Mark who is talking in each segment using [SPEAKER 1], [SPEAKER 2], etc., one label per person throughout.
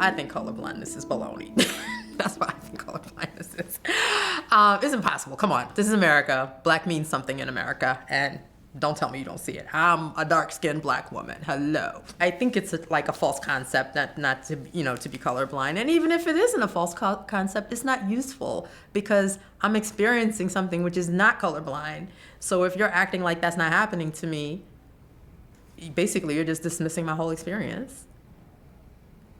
[SPEAKER 1] I think colorblindness is baloney. That's what I think colorblindness is. It's impossible. Come on. This is America. Black means something in America. And don't tell me you don't see it. I'm a dark-skinned Black woman. Hello. I think it's like a false concept not to, to be colorblind. And even if it isn't a false concept, it's not useful because I'm experiencing something which is not colorblind. So if you're acting like that's not happening to me, basically you're just dismissing my whole experience.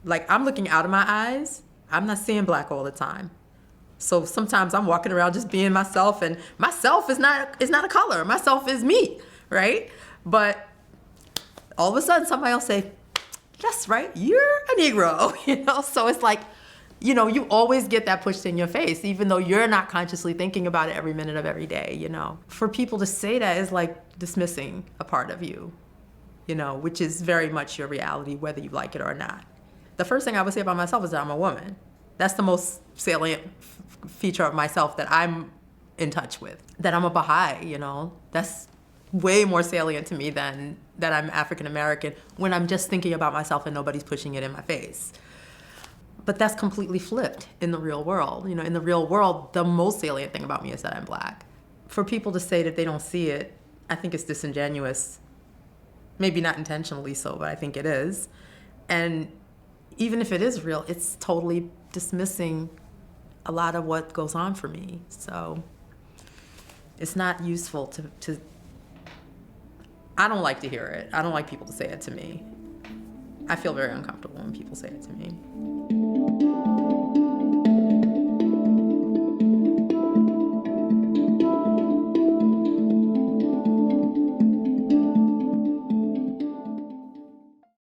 [SPEAKER 1] Like, I'm looking out of my eyes. I'm not seeing Black all the time. So sometimes I'm walking around just being myself, and myself is not a color. Myself is me, right? But all of a sudden somebody will say, "That's right, you're a Negro," So it's like, you always get that pushed in your face, even though you're not consciously thinking about it every minute of every day, For people to say that is like dismissing a part of you, which is very much your reality, whether you like it or not. The first thing I would say about myself is that I'm a woman. That's the most salient feature of myself that I'm in touch with. That I'm a Baha'i, That's way more salient to me than that I'm African American when I'm just thinking about myself and nobody's pushing it in my face. But that's completely flipped in the real world. In the real world, the most salient thing about me is that I'm Black. For people to say that they don't see it, I think it's disingenuous. Maybe not intentionally so, but I think it is. And even if it is real, it's totally dismissing a lot of what goes on for me. So it's not useful to I don't like to hear it. I don't like people to say it to me. I feel very uncomfortable when people say it to me.